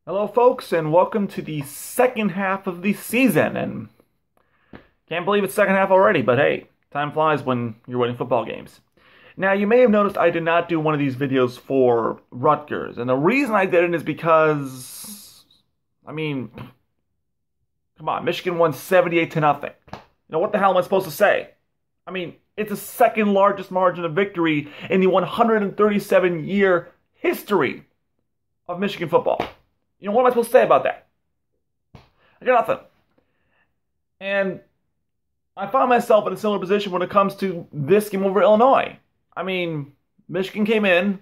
Hello, folks, and welcome to the second half of the season. And can't believe it's second half already, but hey, time flies when you're winning football games. Now, you may have noticed I did not do one of these videos for Rutgers, and the reason I didn't is because, come on, Michigan won 78-0. What the hell am I supposed to say? It's the second largest margin of victory in the 137-year history of Michigan football. What am I supposed to say about that? I got nothing. And I found myself in a similar position when it comes to this game over Illinois. Michigan came in.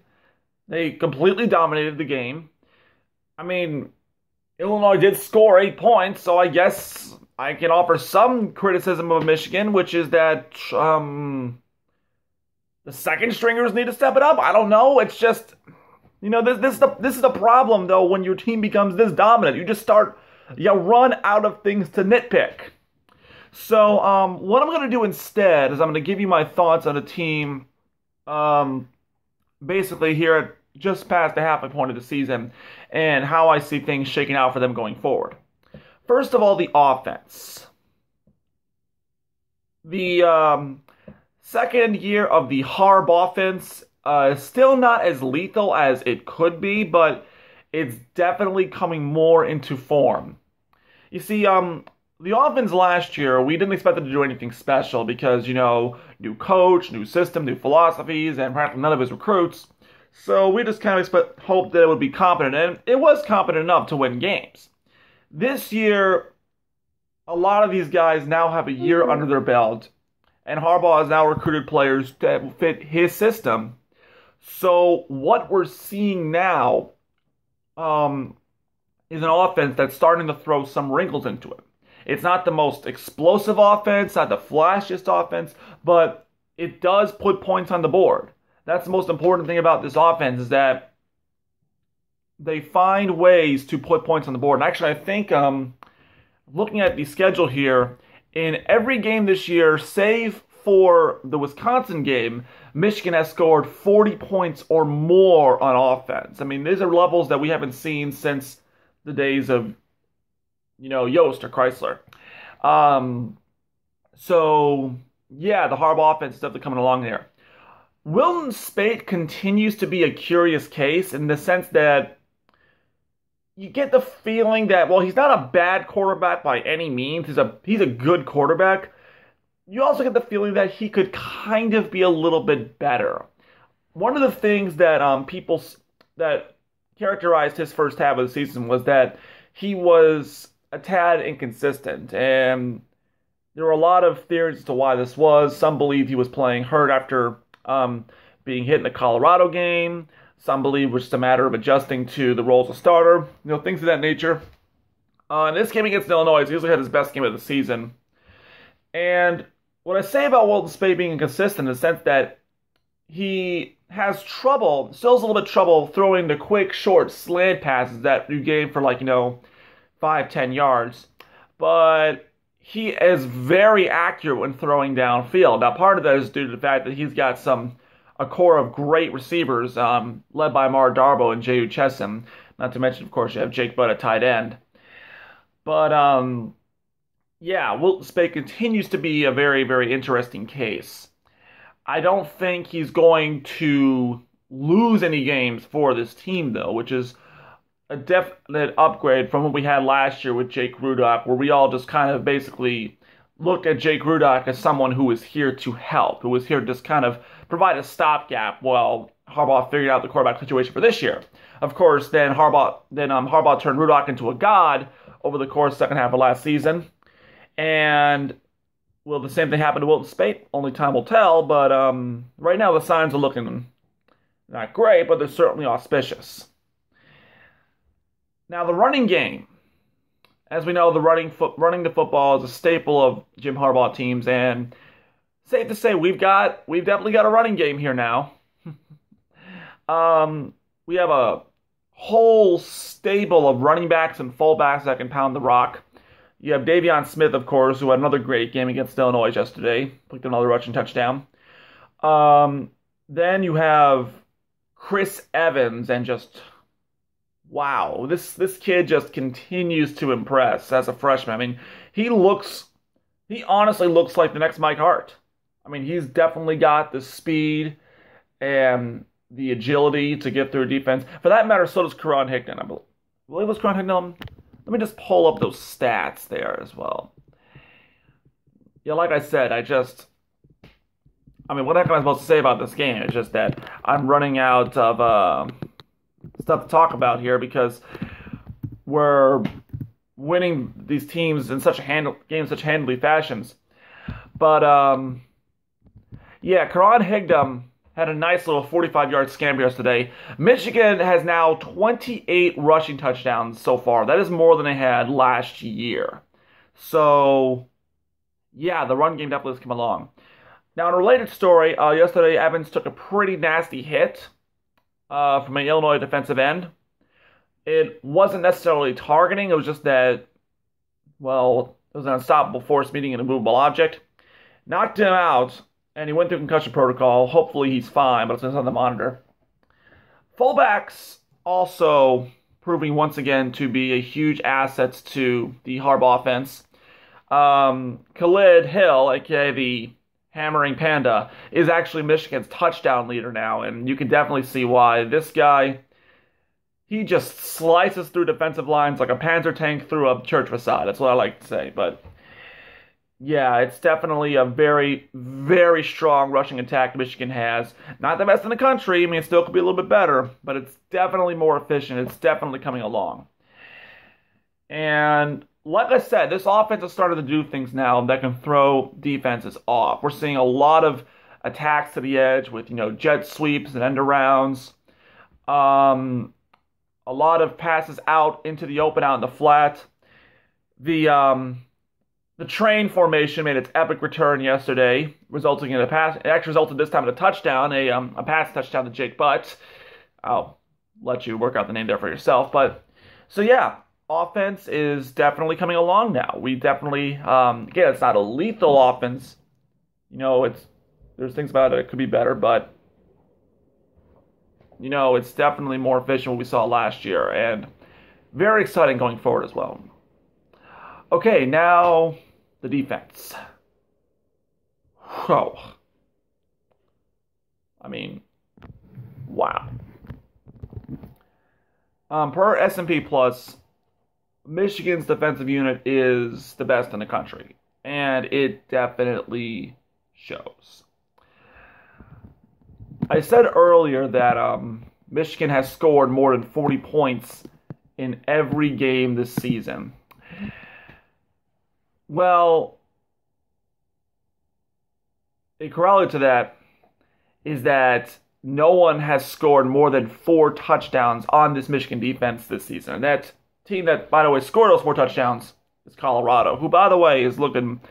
They completely dominated the game. Illinois did score 8 points, so I guess I can offer some criticism of Michigan, which is that the second stringers need to step it up. I don't know. It's just... this is the problem, though, when your team becomes this dominant. You run out of things to nitpick. So, what I'm going to do instead is I'm going to give you my thoughts on the team, basically here at just past the halfway point of the season, and how I see things shaking out for them going forward. First of all, the offense. The second year of the Harb offense, still not as lethal as it could be, but it's definitely coming more into form. You see, the offense last year, we didn't expect it to do anything special because, new coach, new system, new philosophies, and practically none of his recruits. So we just kind of hoped that it would be competent, and it was competent enough to win games. This year, a lot of these guys now have a year under their belt, and Harbaugh has now recruited players that fit his system. So what we're seeing now is an offense that's starting to throw some wrinkles into it. It's not the most explosive offense, not the flashiest offense, but it does put points on the board. That's the most important thing about this offense, is that they find ways to put points on the board. And actually, I think, looking at the schedule here, in every game this year, save for the Wisconsin game, Michigan has scored 40 points or more on offense. These are levels that we haven't seen since the days of, Yost or Chrysler. So, yeah, the Harbaugh offense is definitely coming along there. Wilton Speight continues to be a curious case in the sense that you get the feeling that, well, he's not a bad quarterback by any means. He's a good quarterback. You also get the feeling that he could kind of be a little bit better. One of the things that that characterized his first half of the season was that he was a tad inconsistent, and there were a lot of theories as to why this was. Some believed he was playing hurt after being hit in the Colorado game. Some believe it was just a matter of adjusting to the role as a starter. Things of that nature. In this game against Illinois, he usually had his best game of the season. And what I say about Wilton Speight being inconsistent in the sense that he has trouble, still has a little bit of trouble throwing the quick, short slant passes that you gain for 5-10 yards. But he is very accurate when throwing downfield. Now, part of that is due to the fact that he's got a core of great receivers, led by Mar Darbo and J.U. Chesson. Not to mention, of course, you have Jake Butt at tight end. But, yeah, Wilton Speight continues to be a very, very interesting case. I don't think he's going to lose any games for this team, though, which is a definite upgrade from what we had last year with Jake Rudock, where we all just kind of basically looked at Jake Rudock as someone who was here to help, who was here to just kind of provide a stopgap while Harbaugh figured out the quarterback situation for this year. Of course, then Harbaugh turned Rudock into a god over the course of the second half of last season. And will the same thing happen to Wilton Speight? Only time will tell, but right now the signs are looking not great, but they're certainly auspicious. Now, the running game. As we know, the running the football is a staple of Jim Harbaugh teams, and safe to say we've definitely got a running game here now. We have a whole stable of running backs and fullbacks that can pound the rock. You have Davion Smith, of course, who had another great game against Illinois yesterday. Picked another rushing touchdown. Then you have Chris Evans and just wow, this kid just continues to impress as a freshman. I mean, he honestly looks like the next Mike Hart. I mean, he's definitely got the speed and the agility to get through a defense. For that matter, so does Karan Higdon, I believe. I believe it was Karan Higdon. Let me just pull up those stats there as well. Yeah, like I said, I mean, what the heck am I supposed to say about this game? It's just that I'm running out of stuff to talk about here because we're winning these teams in such handily fashions. But yeah, Karan Higdon had a nice little 45-yard scamper yesterday. Michigan has now 28 rushing touchdowns so far. That is more than they had last year. So yeah, the run game definitely has come along. Now, in a related story, yesterday Evans took a pretty nasty hit from an Illinois defensive end. It wasn't necessarily targeting. It was just that, well, it was an unstoppable force meeting an immovable object. Knocked him out, and he went through concussion protocol. Hopefully he's fine, but it's on the monitor. Fullbacks also proving once again to be a huge asset to the Harbaugh offense. Khalid Hill, aka the Hammering Panda, is actually Michigan's touchdown leader now, and you can definitely see why. This guy, he just slices through defensive lines like a Panzer tank through a church facade. That's what I like to say. But yeah, it's definitely a very, very strong rushing attack Michigan has. Not the best in the country. I mean, it still could be a little bit better, but it's definitely more efficient. It's definitely coming along. And like I said, this offense has started to do things now that can throw defenses off. We're seeing a lot of attacks to the edge with, jet sweeps and end arounds. A lot of passes out into the open, out in the flat. The train formation made its epic return yesterday, resulting in a pass. It actually resulted this time in a touchdown, a pass touchdown to Jake Butt. I'll let you work out the name there for yourself. But so yeah, offense is definitely coming along now. We definitely, again, it's not a lethal offense. There's things about it that could be better, but it's definitely more efficient than what we saw last year, and very exciting going forward as well. Okay, now the defense. Whoa. I mean, wow. Per S&P Plus, Michigan's defensive unit is the best in the country, and it definitely shows. I said earlier that Michigan has scored more than 40 points in every game this season. Well, a corollary to that is that no one has scored more than 4 touchdowns on this Michigan defense this season. And that team that, by the way, scored those 4 touchdowns is Colorado, who, by the way, is looking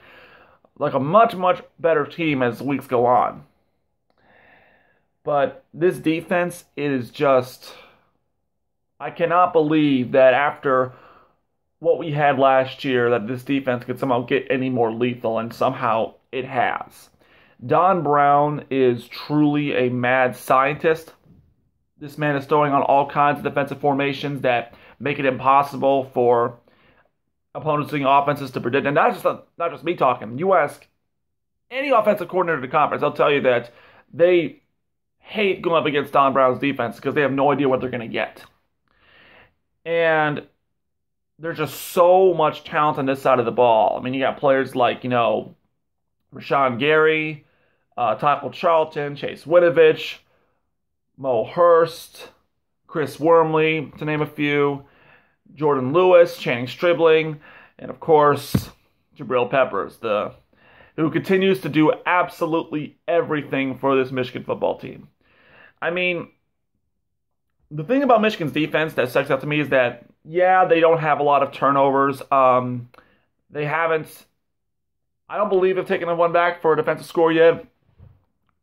like a much, much better team as weeks go on. But this defense is just, I cannot believe that after what we had last year, that this defense could somehow get any more lethal, and somehow it has. Don Brown is truly a mad scientist. This man is throwing on all kinds of defensive formations that make it impossible for opponents doing offenses to predict. And not just me talking. You ask any offensive coordinator in the conference, they'll tell you that they hate going up against Don Brown's defense because they have no idea what they're going to get. And there's just so much talent on this side of the ball. I mean, you got players like, Rashawn Gary, Taco Charlton, Chase Winovich, Mo Hurst, Chris Wormley, to name a few, Jordan Lewis, Channing Stribling, and of course, Jabril Peppers, who continues to do absolutely everything for this Michigan football team. I mean, the thing about Michigan's defense that sticks out to me is that, yeah, they don't have a lot of turnovers. They haven't, I don't believe they've taken one back for a defensive score yet.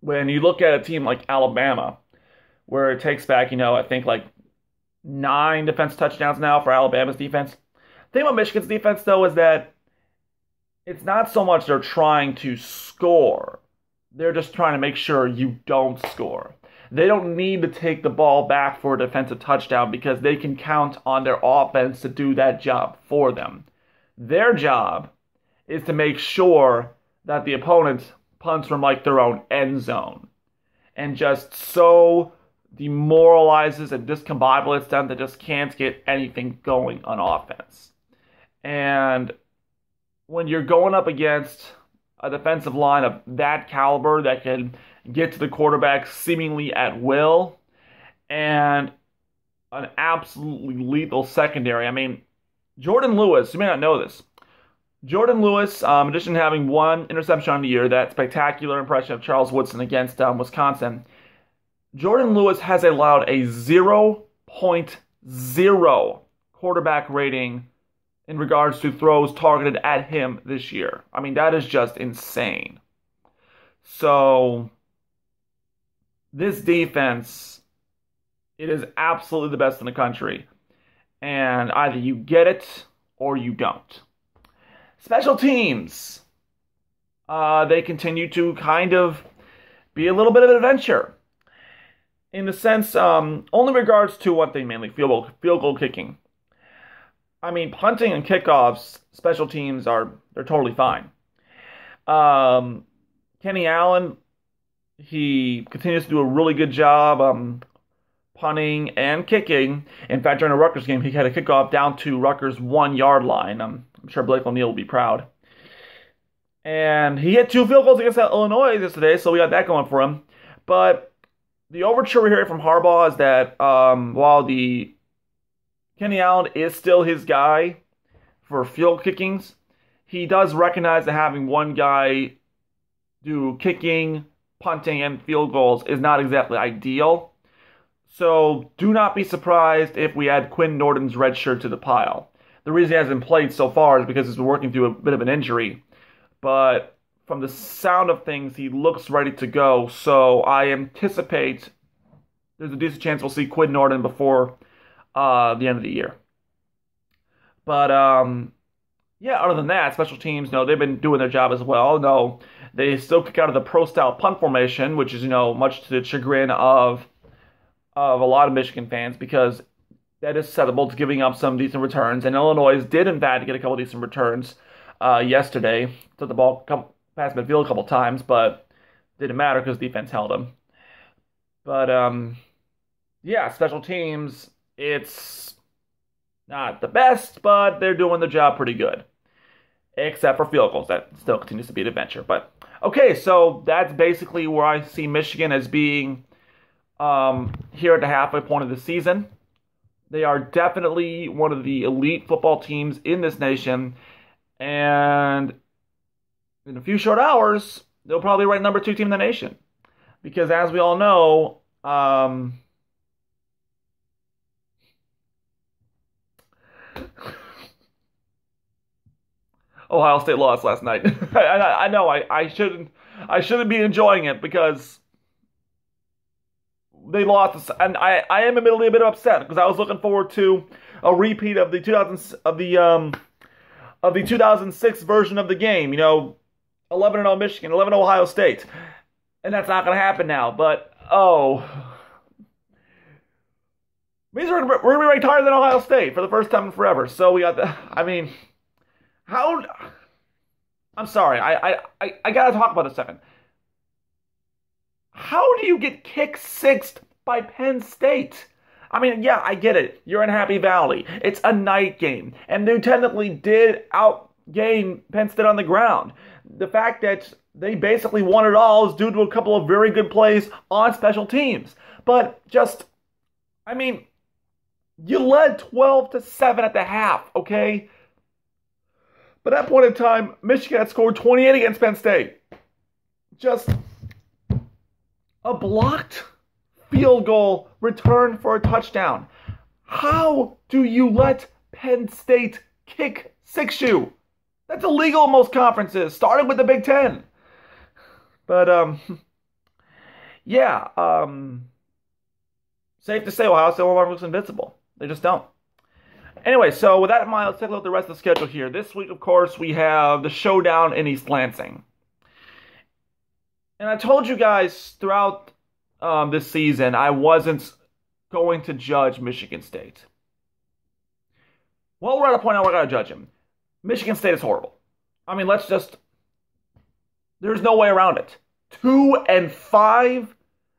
When you look at a team like Alabama, where it takes back, I think like 9 defense touchdowns now for Alabama's defense. The thing about Michigan's defense, though, is that it's not so much they're trying to score. They're just trying to make sure you don't score. They don't need to take the ball back for a defensive touchdown because they can count on their offense to do that job for them. Their job is to make sure that the opponent punts from like their own end zone and just so demoralizes and discombobulates them that just can't get anything going on offense. And when you're going up against a defensive line of that caliber that can get to the quarterback seemingly at will, and an absolutely lethal secondary. I mean, Jordan Lewis, you may not know this. Jordan Lewis, in addition to having one interception on the year, that spectacular impression of Charles Woodson against Wisconsin, Jordan Lewis has allowed a 0.0 quarterback rating in regards to throws targeted at him this year. I mean, that is just insane. So, this defense, it is absolutely the best in the country. And either you get it or you don't. Special teams. They continue to kind of be a little bit of an adventure. In the sense, only regards to one thing mainly, field goal kicking. I mean, punting and kickoffs, special teams they're totally fine. Kenny Allen, he continues to do a really good job punting and kicking. In fact, during a Rutgers game, he had a kickoff down to Rutgers' 1-yard line. I'm sure Blake O'Neal will be proud. And he hit 2 field goals against Illinois yesterday, so we got that going for him. But the overture we're hearing from Harbaugh is that while Kenny Allen is still his guy for field kickings, he does recognize that having one guy do kicking, punting, and field goals is not exactly ideal. So do not be surprised if we add Quinn Norton's red shirt to the pile. The reason he hasn't played so far is because he's been working through a bit of an injury. But from the sound of things, he looks ready to go. So I anticipate there's a decent chance we'll see Quinn Norton before the end of the year. But yeah, other than that, special teams, they've been doing their job as well. No, they still kick out of the pro-style punt formation, which is, much to the chagrin of a lot of Michigan fans, because that is susceptible to giving up some decent returns. And Illinois did, in fact, get a couple decent returns yesterday. Took the ball past midfield a couple times, but didn't matter because defense held them. But, yeah, special teams, it's not the best, but they're doing the job pretty good. Except for field goals. That still continues to be an adventure. But, okay, so that's basically where I see Michigan as being here at the halfway point of the season. They are definitely one of the elite football teams in this nation. And in a few short hours, they'll probably rank number 2 team in the nation. Because as we all know, Ohio State lost last night. I know I shouldn't be enjoying it because they lost, and I am admittedly a bit upset because I was looking forward to a repeat of the 2006 version of the game. 11-0 Michigan, 11-0 Ohio State, and that's not going to happen now. But means we're going to be ranked higher than Ohio State for the first time in forever. So we got the. I mean, how? I'm sorry. I got to talk about this a second. How do you get kicked 6th by Penn State? I mean, yeah, I get it. You're in Happy Valley. It's a night game. And they technically did outgain Penn State on the ground. The fact that they basically won it all is due to a couple of very good plays on special teams. But I mean, you led 12-7 at the half, okay? But at that point in time, Michigan had scored 28 against Penn State. Just a blocked field goal return for a touchdown. How do you let Penn State kick 6-you? That's illegal in most conferences, starting with the Big Ten. But, yeah, safe to say Ohio State looks invincible. They just don't. Anyway, so with that in mind, let's take a look at the rest of the schedule here. This week, of course, we have the showdown in East Lansing. And I told you guys throughout this season, I wasn't going to judge Michigan State. Well, we're at a point now where I gotta judge him. Michigan State is horrible. I mean, there's no way around it. 2-5,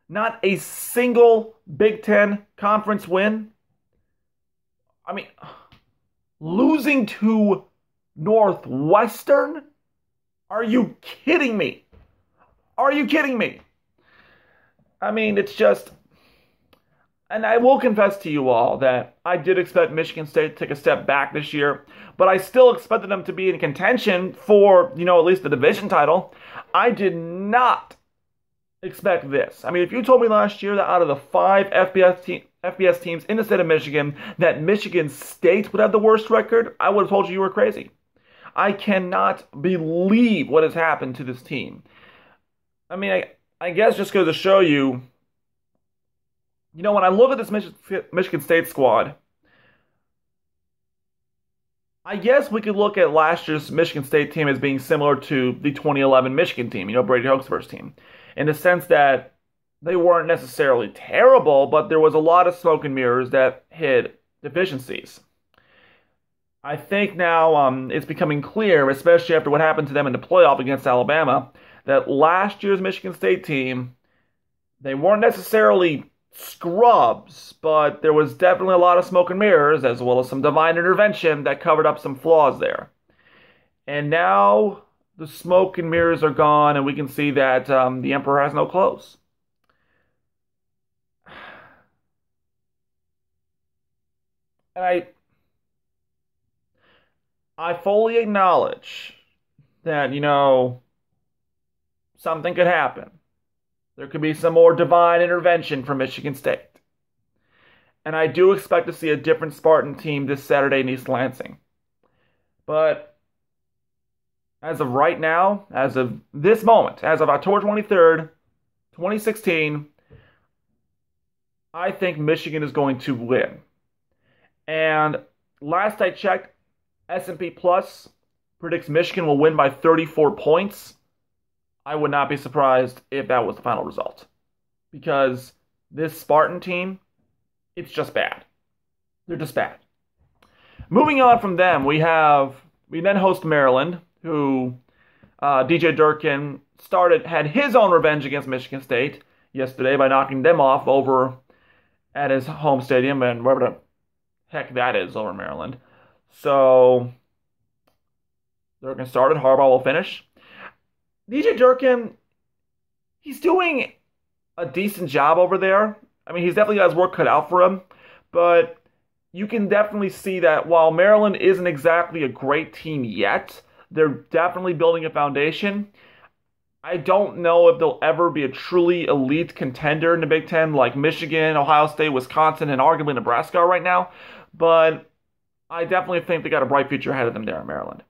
not a single Big Ten conference win. I mean, losing to Northwestern? Are you kidding me? Are you kidding me? I mean, it's just... And I will confess to you all that I did expect Michigan State to take a step back this year, but I still expected them to be in contention for, at least the division title. I did not expect this. I mean, if you told me last year that out of the 5 FBS teams in the state of Michigan, that Michigan State would have the worst record, I would have told you were crazy. I cannot believe what has happened to this team. I mean, I guess just goes to show you, when I look at this Michigan State squad, I guess we could look at last year's Michigan State team as being similar to the 2011 Michigan team, Brady Hoke's first team, in the sense that they weren't necessarily terrible, but there was a lot of smoke and mirrors that hid deficiencies. I think now it's becoming clear, especially after what happened to them in the playoff against Alabama, that last year's Michigan State team, they weren't necessarily scrubs, but there was definitely a lot of smoke and mirrors, as well as some divine intervention that covered up some flaws there. And now the smoke and mirrors are gone, and we can see that the emperor has no clothes. And I fully acknowledge that, something could happen. There could be some more divine intervention from Michigan State. And I do expect to see a different Spartan team this Saturday in East Lansing. But as of right now, as of this moment, as of October 23rd, 2016, I think Michigan is going to win. And last I checked, S&P Plus predicts Michigan will win by 34 points. I would not be surprised if that was the final result. Because this Spartan team, it's just bad. They're just bad. Moving on from them, we then host Maryland, who DJ Durkin had his own revenge against Michigan State yesterday by knocking them off over at his home stadium, and wherever the heck that is over Maryland. So Durkin started, Harbaugh will finish. DJ Durkin, he's doing a decent job over there. I mean, he's definitely got his work cut out for him, but you can definitely see that while Maryland isn't exactly a great team yet, they're definitely building a foundation. I don't know if they'll ever be a truly elite contender in the Big Ten like Michigan, Ohio State, Wisconsin, and arguably Nebraska are right now, but I definitely think they got a bright future ahead of them there in Maryland.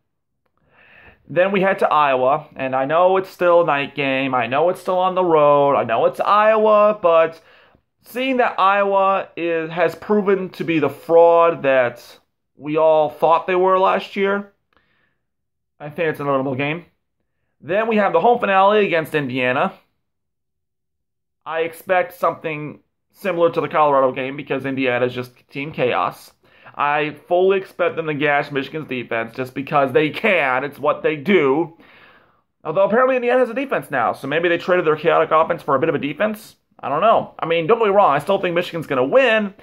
Then we head to Iowa, and I know it's still a night game. I know it's still on the road. I know it's Iowa, but seeing that Iowa has proven to be the fraud that we all thought they were last year, I think it's a notable game. Then we have the home finale against Indiana. I expect something similar to the Colorado game because Indiana is just team chaos. I fully expect them to gash Michigan's defense just because they can. It's what they do. Although apparently Indiana has a defense now, so maybe they traded their chaotic offense for a bit of a defense. I don't know. I mean, don't get me wrong. I still think Michigan's going to win.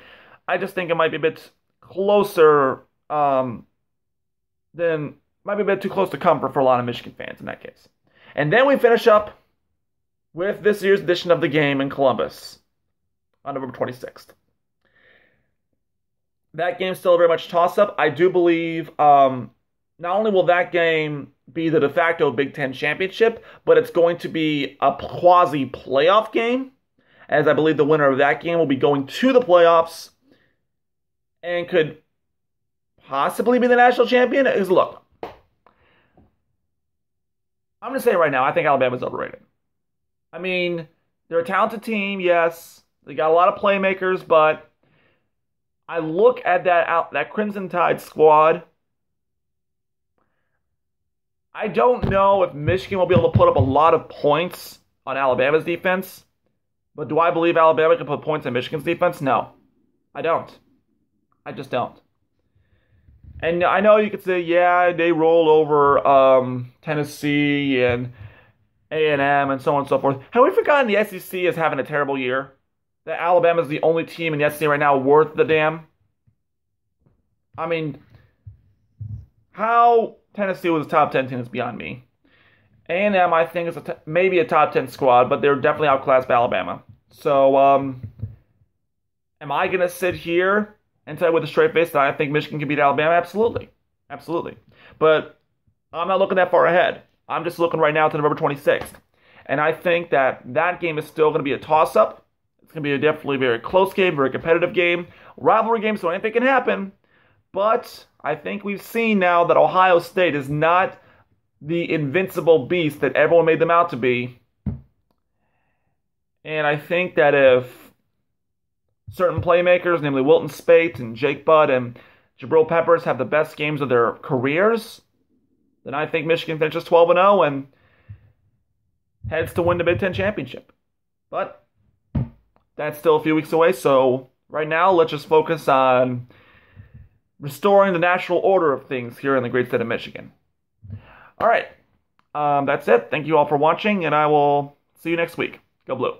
I just think it might be a bit closer might be a bit too close to comfort for a lot of Michigan fans in that case. And then we finish up with this year's edition of the game in Columbus on November 26th. That game's still very much toss-up. I do believe not only will that game be the de facto Big Ten championship, but it's going to be a quasi-playoff game, as I believe the winner of that game will be going to the playoffs and could possibly be the national champion. Because look, I'm going to say it right now, I think Alabama's overrated. I mean, they're a talented team, yes. They got a lot of playmakers, but I look at that Crimson Tide squad. I don't know if Michigan will be able to put up a lot of points on Alabama's defense, But do I believe Alabama can put points in Michigan's defense? No, I don't. I just don't. And I know you could say, yeah, they rolled over Tennessee and A&M and so on and so forth. Have we forgotten the SEC is having a terrible year? That Alabama is the only team in the SEC right now worth the damn? I mean, how Tennessee was a top 10 team is beyond me. A&M, I think, is maybe a top 10 squad, but they're definitely outclassed by Alabama. So, am I going to sit here and tell you with a straight face that I think Michigan can beat Alabama? Absolutely. Absolutely. But I'm not looking that far ahead. I'm just looking right now to November 26th. And I think that that game is still going to be a toss-up. It's going to be a definitely very close game, very competitive game. Rivalry game, so anything can happen. But I think we've seen now that Ohio State is not the invincible beast that everyone made them out to be. And I think that if certain playmakers, namely Wilton Speight and Jake Butt and Jabril Peppers, have the best games of their careers, then I think Michigan finishes 12-0 and heads to win the Big Ten Championship. But that's still a few weeks away, so right now let's just focus on restoring the natural order of things here in the great state of Michigan. All right, that's it. Thank you all for watching, and I will see you next week. Go Blue.